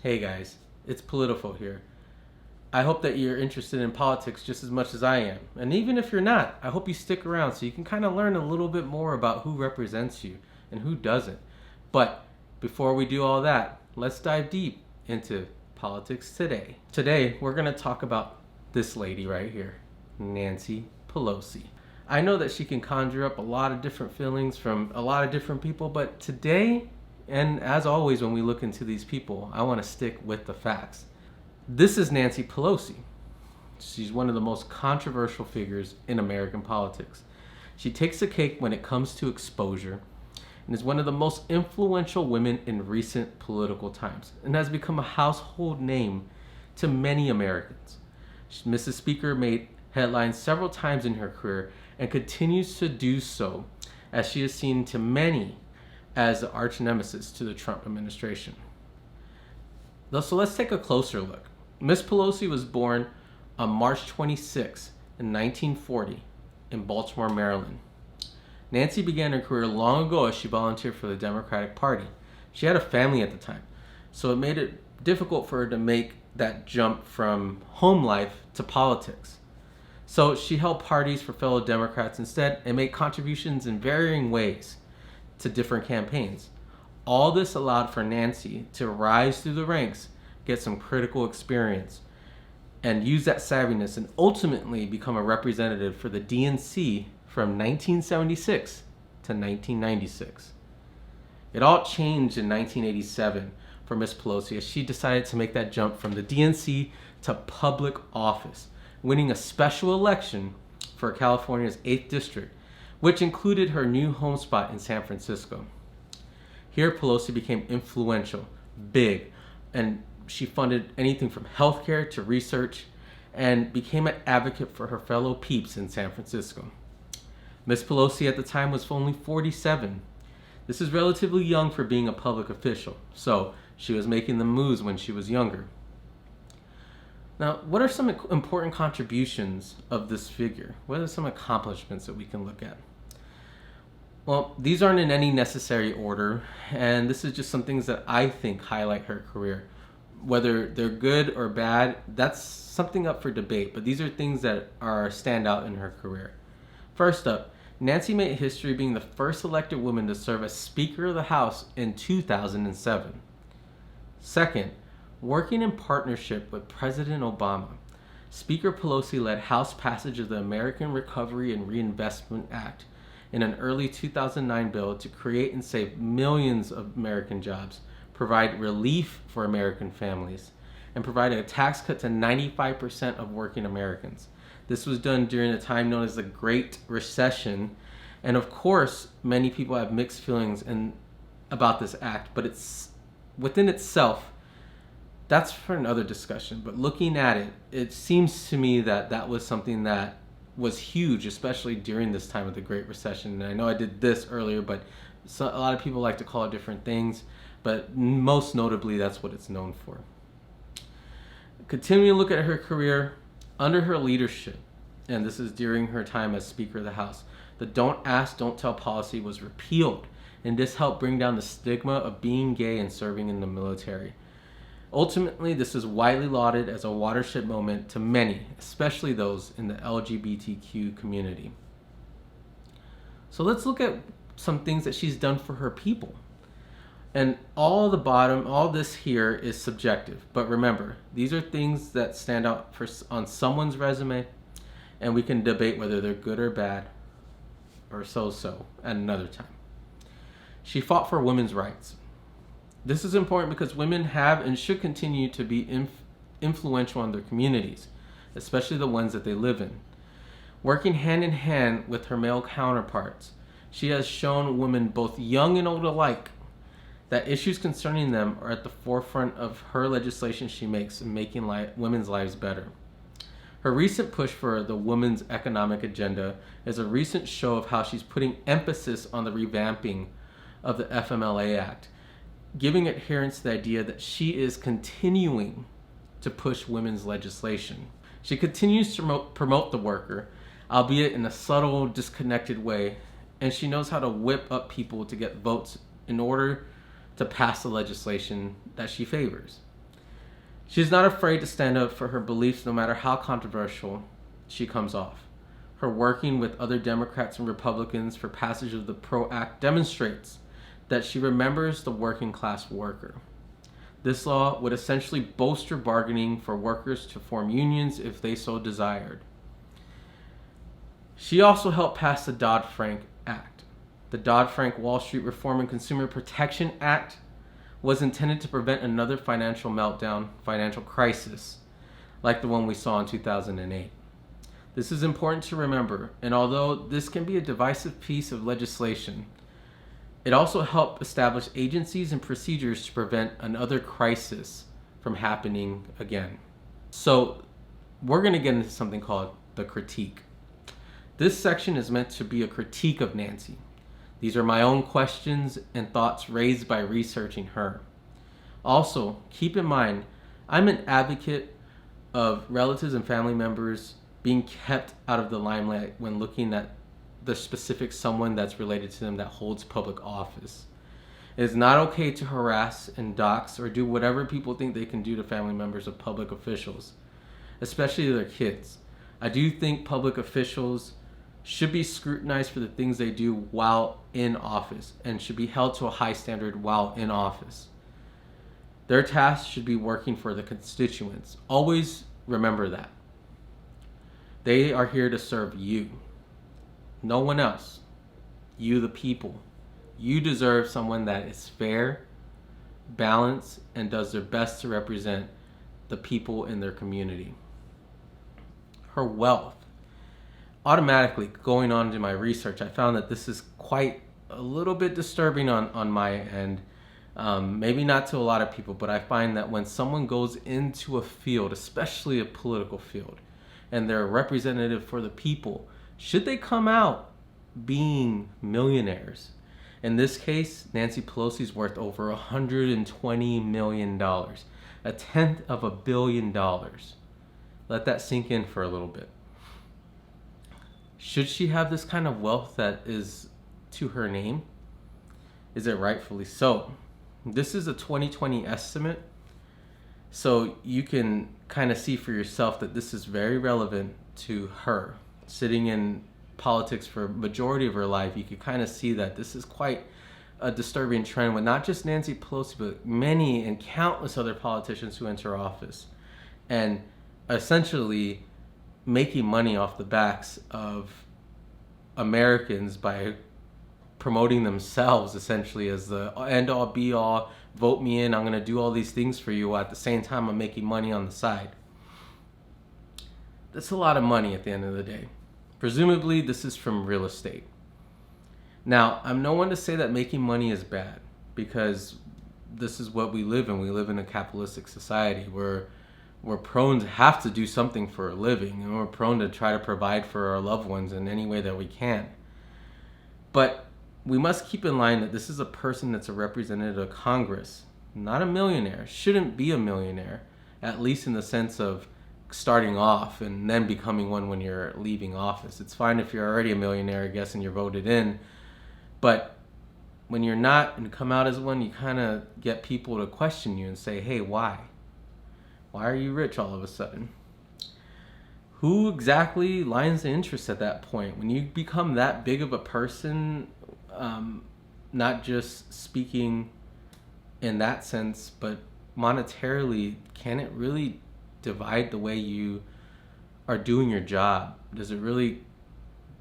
Hey guys, it's PolitiFaux here. I hope that you're interested in politics just as much as I am. And even if you're not, I hope you stick around so you can kind of learn a little bit more about who represents you and who doesn't. But before we do all that, let's dive deep into politics today. Today, we're going to talk about this lady right here, Nancy Pelosi. I know that she can conjure up a lot of different feelings from a lot of different people, but today, and as always when we look into these people, I want to stick with the facts. This is Nancy Pelosi. She's one of the most controversial figures in American politics. She takes the cake when it comes to exposure and is one of the most influential women in recent political times and has become a household name to many Americans. Mrs. Speaker made headlines several times in her career and continues to do so, as she is seen to many as the arch nemesis to the Trump administration. So let's take a closer look. Miss Pelosi was born on March 26 in 1940 in Baltimore, Maryland. Nancy began her career long ago as she volunteered for the Democratic Party. She had a family at the time, so it made it difficult for her to make that jump from home life to politics. So she held parties for fellow Democrats instead and made contributions in varying ways to different campaigns. All this allowed for Nancy to rise through the ranks, get some critical experience, and use that savviness and ultimately become a representative for the DNC from 1976 to 1996. It all changed in 1987 for Miss Pelosi as she decided to make that jump from the DNC to public office, winning a special election for California's 8th district, which included her new home spot in San Francisco. Here, Pelosi became influential, big, and she funded anything from healthcare to research and became an advocate for her fellow peeps in San Francisco. Miss Pelosi at the time was only 47. This is relatively young for being a public official, so she was making the moves when she was younger. Now, what are some important contributions of this figure? What are some accomplishments that we can look at? Well, these aren't in any necessary order, and this is just some things that I think highlight her career. Whether they're good or bad, that's something up for debate, but these are things that are stand out in her career. First up, Nancy made history being the first elected woman to serve as Speaker of the House in 2007. Second, working in partnership with President Obama, Speaker Pelosi led House passage of the American Recovery and Reinvestment Act in an early 2009 bill to create and save millions of American jobs, provide relief for American families, and provide a tax cut to 95% of working Americans. This was done during a time known as the Great Recession, and of course, many people have mixed feelings about this act, but it's within itself, that's for another discussion. But looking at it, it seems to me that that was something that was huge, especially during this time of the Great Recession. And I know I did this earlier, but a lot of people like to call it different things, but most notably, that's what it's known for. Continuing to look at her career, under her leadership, and this is during her time as Speaker of the House, the Don't Ask, Don't Tell policy was repealed, and this helped bring down the stigma of being gay and serving in the military. Ultimately, this is widely lauded as a watershed moment to many, especially those in the LGBTQ community. So let's look at some things that she's done for her people. And all this here is subjective. But remember, these are things that stand out on someone's resume, and we can debate whether they're good or bad, or so-so at another time. She fought for women's rights. This is important because women have and should continue to be influential in their communities, especially the ones that they live in. Working hand in hand with her male counterparts, she has shown women, both young and old alike, that issues concerning them are at the forefront of her legislation she makes in making women's lives better. Her recent push for the women's economic agenda is a recent show of how she's putting emphasis on the revamping of the FMLA Act, giving adherence to the idea that she is continuing to push women's legislation. She continues to promote the worker, albeit in a subtle, disconnected way, and she knows how to whip up people to get votes in order to pass the legislation that she favors. She's not afraid to stand up for her beliefs no matter how controversial she comes off. Her working with other Democrats and Republicans for passage of the PRO Act demonstrates that she remembers the working class worker. This law would essentially bolster bargaining for workers to form unions if they so desired. She also helped pass the Dodd-Frank Act. The Dodd-Frank Wall Street Reform and Consumer Protection Act was intended to prevent another financial meltdown, financial crisis, like the one we saw in 2008. This is important to remember, and although this can be a divisive piece of legislation, it also helped establish agencies and procedures to prevent another crisis from happening again. So we're going to get into something called the critique. This section is meant to be a critique of Nancy. These are my own questions and thoughts raised by researching her. Also, keep in mind, I'm an advocate of relatives and family members being kept out of the limelight when looking at the specific someone that's related to them that holds public office. It is not okay to harass and dox or do whatever people think they can do to family members of public officials, especially their kids. I do think public officials should be scrutinized for the things they do while in office and should be held to a high standard while in office. Their task should be working for the constituents. Always remember that. They are here to serve you. No one else. You, the people. You deserve someone that is fair, balanced, and does their best to represent the people in their community. Her wealth. Automatically, going on to my research, I found that this is quite a little bit disturbing on my end. Maybe not to a lot of people, but I find that when someone goes into a field, especially a political field, and they're a representative for the people, should they come out being millionaires? In this case, Nancy Pelosi's worth over $120 million, a tenth of $1 billion. Let that sink in for a little bit. Should she have this kind of wealth that is to her name? Is it rightfully so? This is a 2020 estimate, so you can kind of see for yourself that this is very relevant to her. Sitting in politics for a majority of her life, you could kind of see that this is quite a disturbing trend with not just Nancy Pelosi, but many and countless other politicians who enter office and essentially making money off the backs of Americans by promoting themselves essentially as the end-all be-all, vote me in, I'm going to do all these things for you, while at the same time I'm making money on the side. That's a lot of money at the end of the day. Presumably this is from real estate. Now, I'm no one to say that making money is bad, because this is what we live in. We live in a capitalistic society where we're prone to have to do something for a living, and we're prone to try to provide for our loved ones in any way that we can. But we must keep in mind that this is a person that's a representative of Congress, not a millionaire. Shouldn't be a millionaire, at least in the sense of starting off and then becoming one when you're leaving office. It's fine if you're already a millionaire, I guess, and you're voted in. But when you're not and come out as one, you kind of get people to question you and say, hey, why? Why are you rich all of a sudden? Who exactly lines the interest at that point? When you become that big of a person, not just speaking in that sense, but monetarily, can it really divide the way you are doing your job? Does it really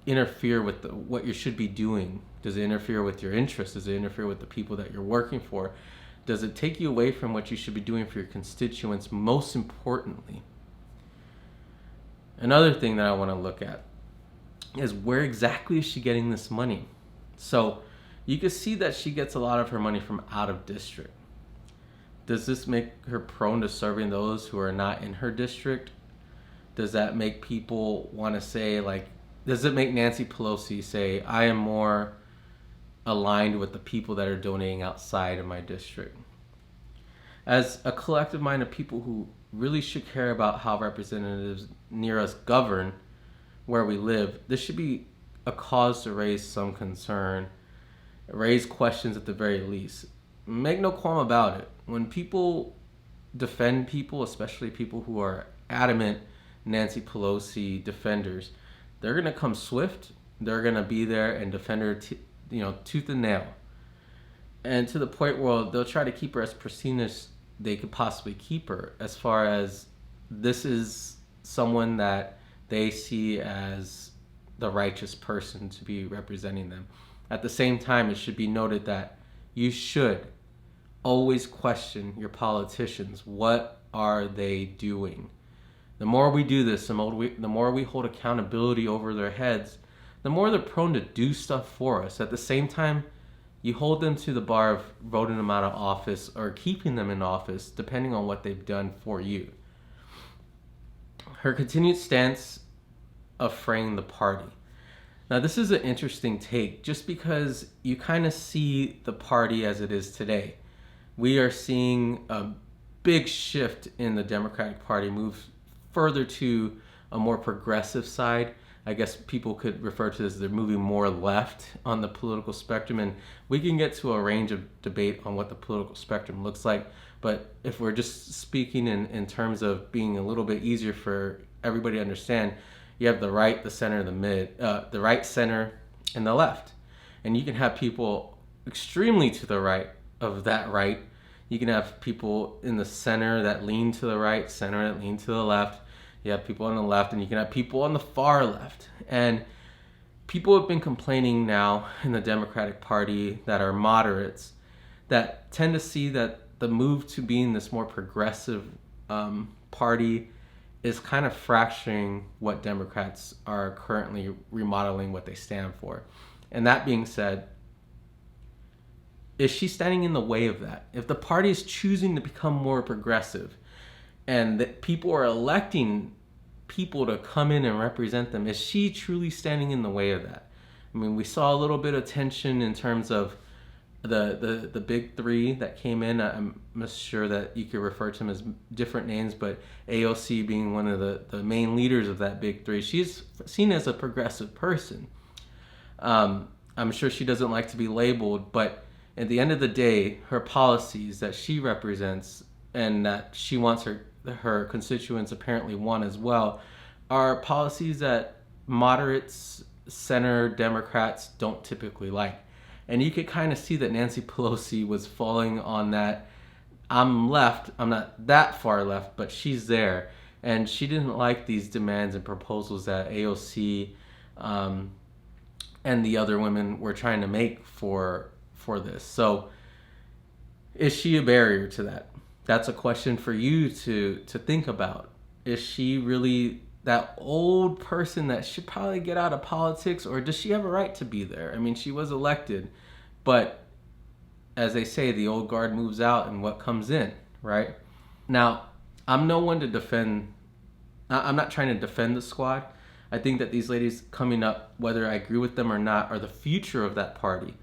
interfere with what you should be doing? Does it interfere with your interests? Does it interfere with the people that you're working for? Does it take you away from what you should be doing for your constituents, most importantly? Another thing that I want to look at is where exactly is she getting this money? So you can see that she gets a lot of her money from out of district. Does this make her prone to serving those who are not in her district? Does that make people want to say, like, does it make Nancy Pelosi say, I am more aligned with the people that are donating outside of my district? As a collective mind of people who really should care about how representatives near us govern where we live, this should be a cause to raise some concern, raise questions at the very least. Make no qualm about it. When people defend people, especially people who are adamant Nancy Pelosi defenders. They're going to come swift. They're going to be there and defend her, tooth and nail. And to the point where they'll try to keep her as pristine as they could possibly keep her, as far as this is someone that they see as the righteous person to be representing them. At the same time, it should be noted that you should always question your politicians. What are they doing? The more we do this, the more we hold accountability over their heads, the more they're prone to do stuff for us. At the same time, you hold them to the bar of voting them out of office or keeping them in office, depending on what they've done for you. Her continued stance of fraying the party. Now, this is an interesting take, just because you kind of see the party as it is today. We are seeing a big shift in the Democratic Party move further to a more progressive side. I guess people could refer to this as they're moving more left on the political spectrum, and we can get to a range of debate on what the political spectrum looks like. But if we're just speaking in terms of being a little bit easier for everybody to understand, you have the right, the center, the right, center, and the left. And you can have people extremely to the right of that right. You can have people in the center that lean to the right, center that lean to the left. You have people on the left, and you can have people on the far left. And people have been complaining now in the Democratic Party that are moderates that tend to see that the move to being this more progressive party is kind of fracturing what Democrats are currently remodeling what they stand for. And that being said, is she standing in the way of that? If the party is choosing to become more progressive, and that people are electing people to come in and represent them, is she truly standing in the way of that? I mean, we saw a little bit of tension in terms of the big three that came in. I'm not sure that you could refer to them as different names, but AOC being one of the main leaders of that big three. She's seen as a progressive person. I'm sure she doesn't like to be labeled, but at the end of the day, her policies that she represents and that she wants her constituents apparently want as well are policies that moderates, center Democrats don't typically like. And you could kind of see that Nancy Pelosi was falling on that. I'm left, I'm not that far left, but she's there. And she didn't like these demands and proposals that AOC and the other women were trying to make for this. So is she a barrier to that? That's a question for you to think about. Is she really that old person that should probably get out of politics, or does she have a right to be there? I mean, she was elected, but as they say, the old guard moves out and what comes in, right? Now, I'm no one to defend. I'm not trying to defend the squad. I think that these ladies coming up, whether I agree with them or not, are the future of that party.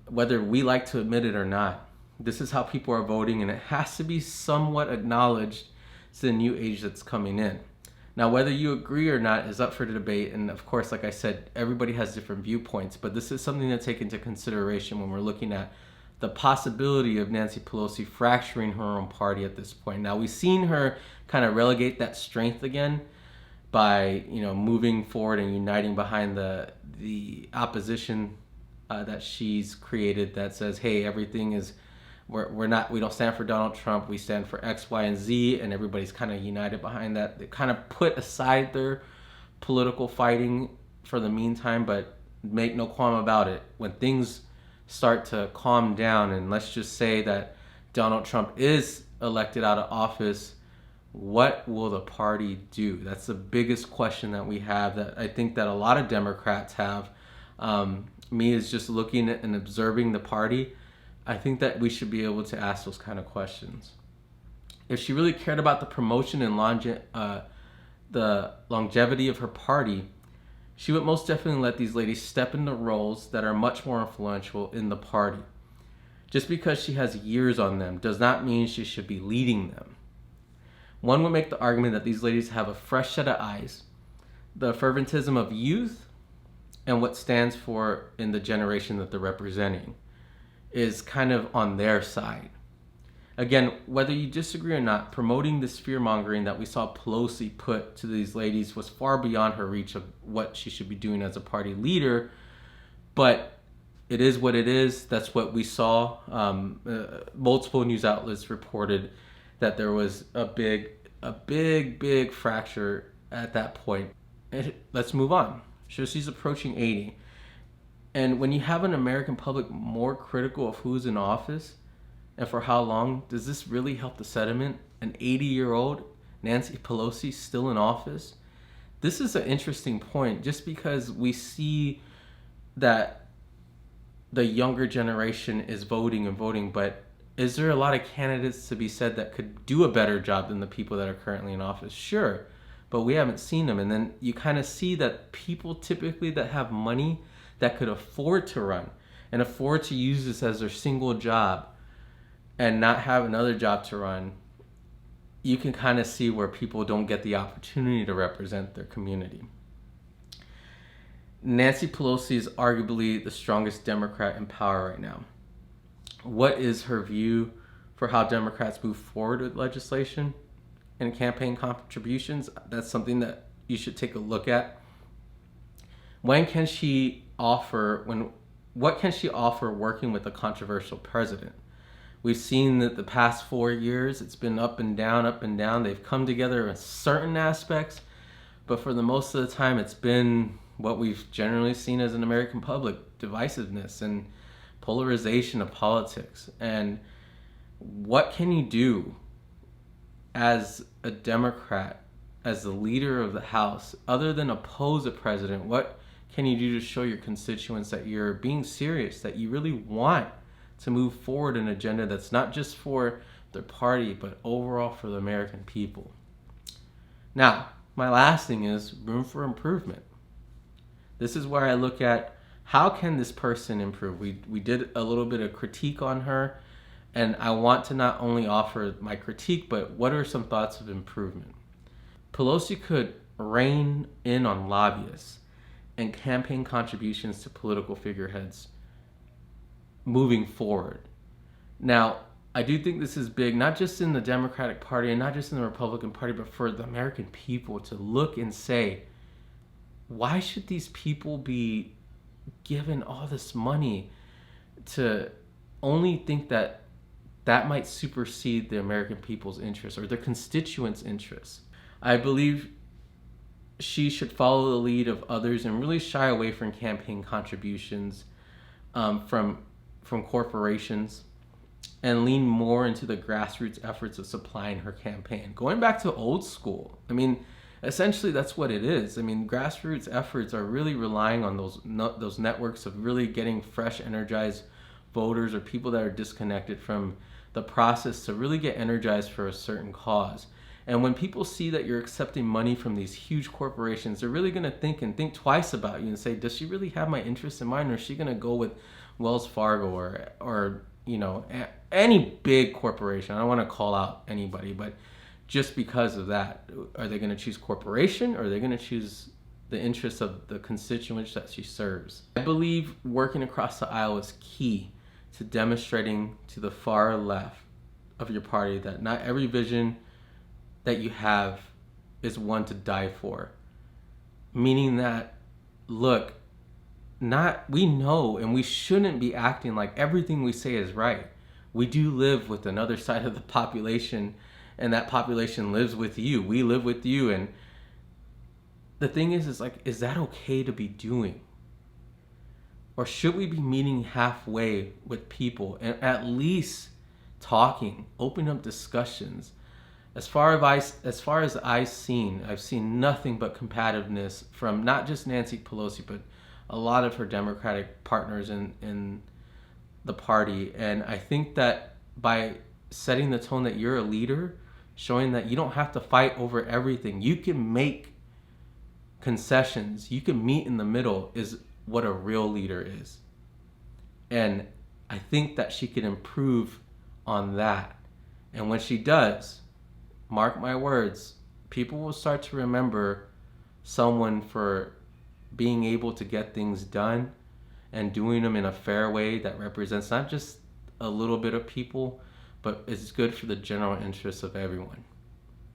Whether we like to admit it or not, this is how people are voting, and it has to be somewhat acknowledged to the new age that's coming in. Now, whether you agree or not is up for debate, and of course, like I said, everybody has different viewpoints, but this is something to take into consideration when we're looking at the possibility of Nancy Pelosi fracturing her own party at this point. Now, we've seen her kind of relegate that strength again by, moving forward and uniting behind the opposition that she's created that says, hey, everything is, we don't stand for Donald Trump, we stand for X, Y, and Z, and everybody's kind of united behind that. They kind of put aside their political fighting for the meantime, but make no qualm about it. When things start to calm down, and let's just say that Donald Trump is elected out of office, what will the party do? That's the biggest question that we have, that I think that a lot of Democrats have. Me is just looking at and observing the party. I think that we should be able to ask those kind of questions. If she really cared about the promotion and the longevity of her party, she would most definitely let these ladies step into roles that are much more influential in the party. Just because she has years on them does not mean she should be leading them. One would make the argument that these ladies have a fresh set of eyes, the ferventism of youth, and what stands for in the generation that they're representing is kind of on their side. Again, whether you disagree or not, promoting this fear mongering that we saw Pelosi put to these ladies was far beyond her reach of what she should be doing as a party leader. But it is what it is. That's what we saw. Multiple news outlets reported that there was a big fracture at that point. Let's move on. So she's approaching 80. And when you have an American public more critical of who's in office and for how long, does this really help the sentiment? An 80-year-old Nancy Pelosi still in office? This is an interesting point, just because we see that the younger generation is voting and voting, but is there a lot of candidates to be said that could do a better job than the people that are currently in office? Sure, but we haven't seen them. And then you kind of see that people typically that have money that could afford to run and afford to use this as their single job and not have another job to run, you can kind of see where people don't get the opportunity to represent their community. Nancy Pelosi is arguably the strongest Democrat in power right now. What is her view for how Democrats move forward with legislation and campaign contributions? That's something that you should take a look at. What can she offer working with a controversial president? We've seen that the past 4 years, it's been up and down, up and down. They've come together in certain aspects, but for the most of the time, it's been what we've generally seen as an American public, divisiveness and polarization of politics. And what can you do as a Democrat, as the leader of the House, other than oppose a president? What can you do to show your constituents that you're being serious, that you really want to move forward an agenda that's not just for their party, but overall for the American people? Now, my last thing is room for improvement. This is where I look at how can this person improve. We did a little bit of critique on her, and I want to not only offer my critique, but what are some thoughts of improvement? Pelosi could rein in on lobbyists and campaign contributions to political figureheads moving forward. Now, I do think this is big, not just in the Democratic Party and not just in the Republican Party, but for the American people to look and say, why should these people be given all this money to only think that that might supersede the American people's interests or their constituents' interests? I believe she should follow the lead of others and really shy away from campaign contributions from corporations and lean more into the grassroots efforts of supplying her campaign. Going back to old school, I mean, essentially that's what it is. I mean, grassroots efforts are really relying on those networks of really getting fresh, energized voters or people that are disconnected from the process to really get energized for a certain cause. And when people see that you're accepting money from these huge corporations, they're really going to think twice about you and say, does she really have my interest in mind, or is she going to go with Wells Fargo or you know, any big corporation? I don't want to call out anybody, but just because of that, are they going to choose corporation, or are they going to choose the interests of the constituents that she serves? I believe working across the aisle is key to demonstrating to the far left of your party that not every vision that you have is one to die for. Meaning that, look, we know, and we shouldn't be acting like everything we say is right. We do live with another side of the population, and that population lives with you. We live with you, and the thing is like, is that okay to be doing? Or should we be meeting halfway with people and at least talking, opening up discussions? As far as I've seen nothing but combativeness from not just Nancy Pelosi, but a lot of her Democratic partners in the party. And I think that by setting the tone that you're a leader, showing that you don't have to fight over everything, you can make concessions, you can meet in the middle, is what a real leader is. And I think that she can improve on that. And when she does, mark my words, people will start to remember someone for being able to get things done and doing them in a fair way that represents not just a little bit of people, but it's good for the general interest of everyone.